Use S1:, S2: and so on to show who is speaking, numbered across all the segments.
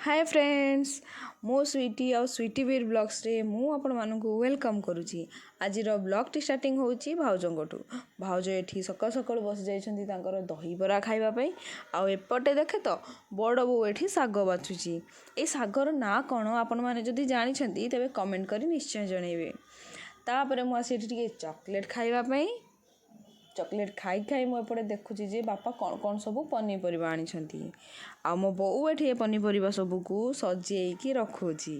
S1: Hi friends मो स्वीटी आ स्वीटी वीर blogs रे मु आपण मानकु वेलकम करुची। आज ब्लॉग टी स्टार्टिंग होची भाउजंगठू। भाउज एठी सकाळ सकाळ बस जाइछंती तांकर दही बरा खाइबा पई। आ एपटे देखे तो बड़ बो एठी साग बाछुची। ए सागर ना कोन आपण माने जदी जानि छंती तबे कमेंट करी निश्चय जणेबे। तापरे मु आसी एठी टिके चॉकलेट खाइबा पई। चॉकलेट खाई खाई मुझे देखुची जे बापा कौन कौन सब पनीपरिया आनी आ मो बो ये पनीपरिया सबको सजेकी रखुची।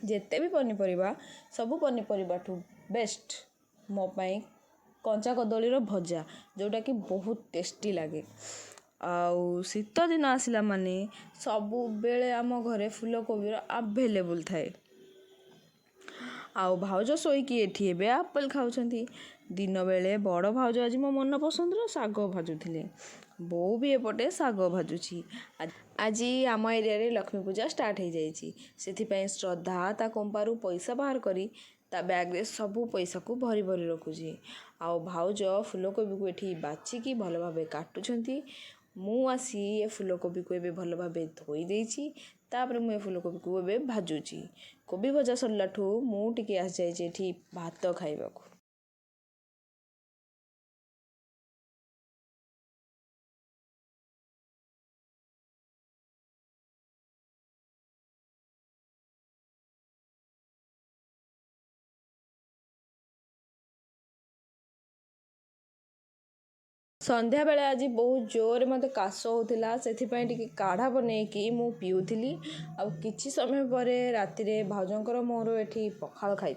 S1: जिते भी पनीपरिया सब पनीपरिया ठू बेस्ट मो पाई कंचा कदली भजा जोटा कि बहुत टेस्टी लगे। आउ शीत दिन आसला माने सबु बेले आम घरे फूलकोबी अवेलेबल थाए। आउ भाउज शोईकी एठी एबे एप्पल खाउछंती। दिन बेले बड़ भाउज आज मो मन पसंद साग भाजुथिले। बो भी एपटे साग भाजुची। आज आम एरिया रे लक्ष्मी पूजा स्टार्ट हो जाइए। से श्रद्धा ता कंपारू पैसा बाहर करी ता बैग रे सबू पैसा को भरी भरी रखुची। आउ भाउज फूलकोबी को एठी बाछिकी भल भाबे काटुछंती। मु आसी ए फूलकोबी को एबे भल भाबे धोई देइछि। तापर मु ए फूलकोबी को एबे भाजुची। कोबी भजा सरलाठू मु टिके आस जाइछि एठी भात खाइबाकू। संध्या बेले आज बहुत जोर मत काश होता से काढ़ा बनईकि मु पीऊली। आ किछि समय पर राति रे भाउजंकर मोर एठी पखाल खाई।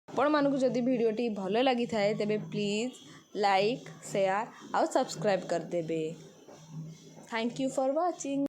S1: आपण मानकु जदि वीडियोटी भल लगी थाए तेबे प्लीज लाइक शेयर और सब्सक्राइब कर देबे। Thank you for watching.